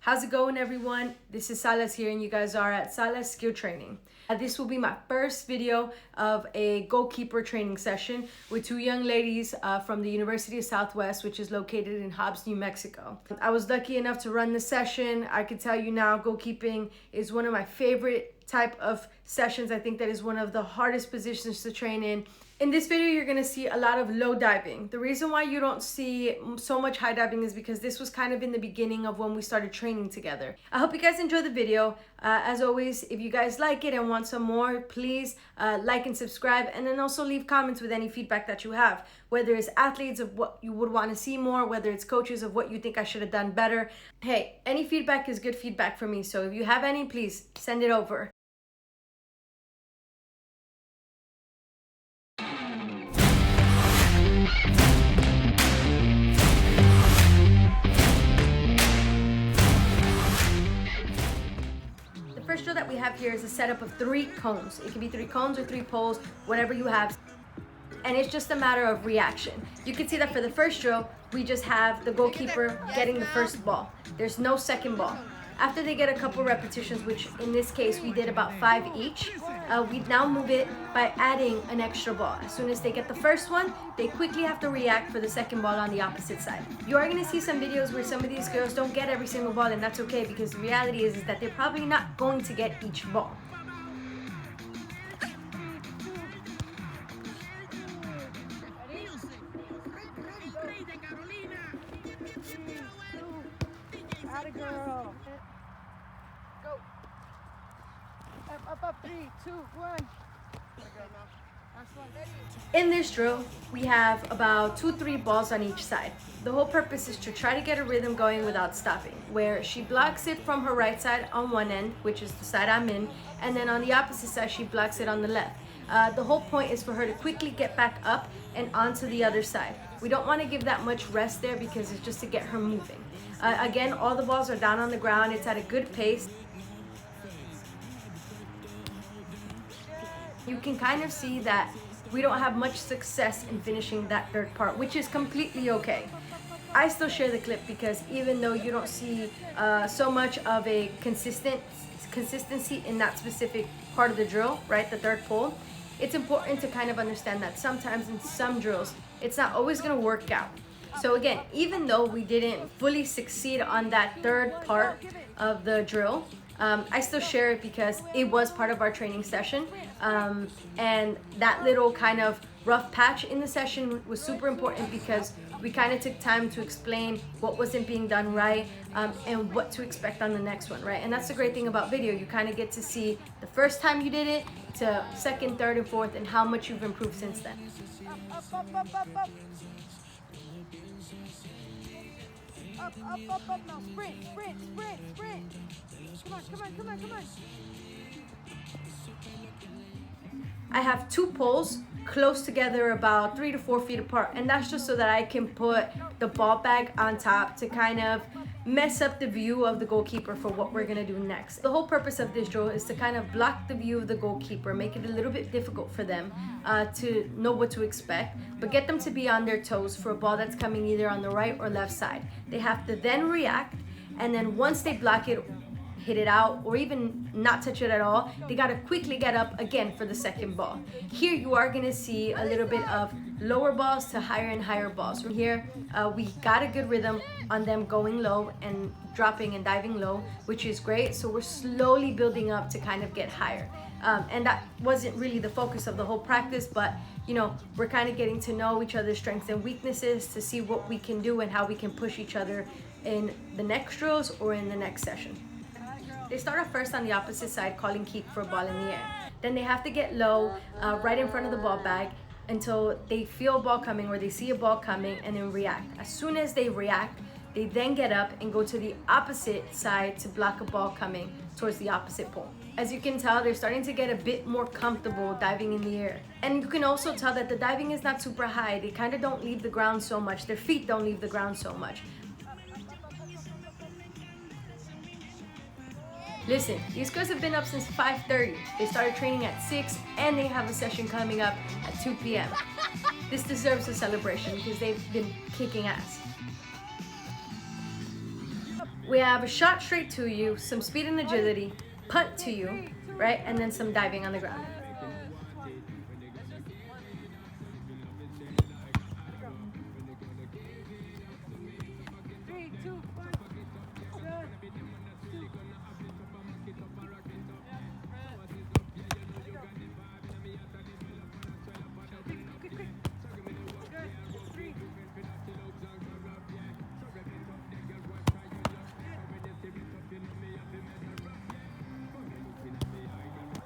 How's it going, everyone? This is Salas here, and you guys are at Salas Skill Training. This will be my first video of a goalkeeper training session with two young ladies from the University of Southwest, which is located in Hobbs, New Mexico. I was lucky enough to run the session. I can tell you now, goalkeeping is one of my favorite type of sessions. I think that is one of the hardest positions to train in. In this video, you're gonna see a lot of low diving. The reason why you don't see so much high diving is because this was kind of in the beginning of when we started training together. I hope you guys enjoy the video. As always, if you guys like it and want some more, please like and subscribe, and then also leave comments with any feedback that you have, whether it's athletes of what you would want to see more, whether it's coaches of what you think I should have done better. Hey, any feedback is good feedback for me, so if you have any, please send it over. The first drill that we have here is a setup of 3 cones. It can be 3 cones or 3 poles, whatever you have. And it's just a matter of reaction. You can see that for the first drill, we just have the goalkeeper getting the first ball. There's no second ball. After they get a couple repetitions, which in this case we did about 5 each, we now move it by adding an extra ball. As soon as they get the first one, they quickly have to react for the second ball on the opposite side. You are going to see some videos where some of these girls don't get every single ball, and that's okay, because the reality is that they're probably not going to get each ball. Atta girl. Go. Up, 3, 2, 1. In this drill, we have about 2-3 balls on each side. The whole purpose is to try to get a rhythm going without stopping, where she blocks it from her right side on one end, which is the side I'm in, and then on the opposite side, she blocks it on the left. The whole point is for her to quickly get back up and onto the other side. We don't want to give that much rest there because it's just to get her moving. Again, all the balls are down on the ground. It's at a good pace. You can kind of see that we don't have much success in finishing that third part, which is completely okay. I still share the clip because even though you don't see so much of a consistency in that specific part of the drill, right, the third pole, it's important to kind of understand that sometimes in some drills, it's not always going to work out. So again, even though we didn't fully succeed on that third part of the drill, I still share it because it was part of our training session, and that little kind of rough patch in the session was super important because we kind of took time to explain what wasn't being done right, and what to expect on the next one, right? And that's the great thing about video. You kind of get to see the first time you did it to second, third, and fourth, and how much you've improved since then. Up. Up. Now sprint. Come on. I have 2 poles close together about 3 to 4 feet apart, and that's just so that I can put the ball bag on top to kind of mess up the view of the goalkeeper for what we're gonna do next. The whole purpose of this drill is to kind of block the view of the goalkeeper, make it a little bit difficult for them to know what to expect, but get them to be on their toes for a ball that's coming either on the right or left side. They have to then react, and then once they block it, hit it out, or even not touch it at all, they gotta quickly get up again for the second ball. Here you are gonna see a little bit of lower balls to higher and higher balls. From here, we got a good rhythm on them going low and dropping and diving low, which is great. So we're slowly building up to kind of get higher. And that wasn't really the focus of the whole practice, but you know, we're kind of getting to know each other's strengths and weaknesses to see what we can do and how we can push each other in the next drills or in the next session. They start off first on the opposite side, calling keep for a ball in the air. Then they have to get low, right in front of the ball bag, until they feel a ball coming or they see a ball coming, and then react. As soon as they react, they then get up and go to the opposite side to block a ball coming towards the opposite pole. As you can tell, they're starting to get a bit more comfortable diving in the air. And you can also tell that the diving is not super high. They kind of don't leave the ground so much. Their feet don't leave the ground so much. Listen, these girls have been up since 5:30. They started training at 6, and they have a session coming up at 2 p.m. This deserves a celebration because they've been kicking ass. We have a shot straight to you, some speed and agility, punt to you, right? And then some diving on the ground. Three, two, one. Quick, quick. Good. Three.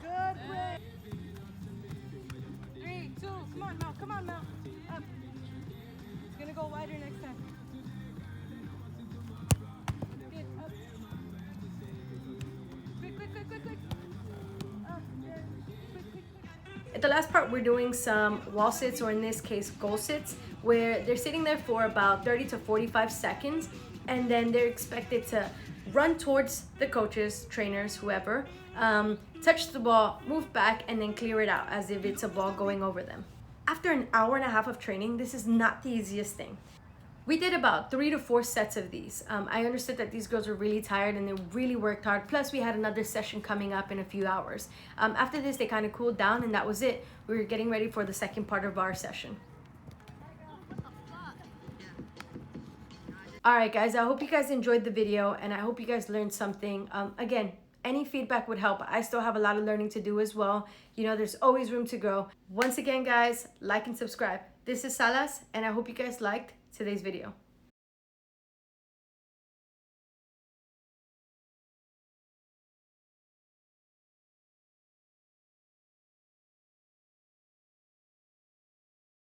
Good way. Three, two. Come on, Mel. Come on, Mel. Up. It's gonna go wider next time. Good. Up. Quick, quick, quick, quick, quick. Up. Good. Quick, quick, quick. At the last part, we're doing some wall sits, or in this case, goal sits, where they're sitting there for about 30 to 45 seconds, and then they're expected to run towards the coaches, trainers, whoever, touch the ball, move back, and then clear it out as if it's a ball going over them. After an hour and a half of training, this is not the easiest thing. We did about 3 to 4 sets of these. I understood that these girls were really tired and they really worked hard. Plus, we had another session coming up in a few hours. After this, they kind of cooled down, and that was it. We were getting ready for the second part of our session. All right, guys, I hope you guys enjoyed the video, and I hope you guys learned something. Again, any feedback would help. I still have a lot of learning to do as well. You know, there's always room to grow. Once again, guys, like and subscribe. This is Salas, and I hope you guys liked today's video.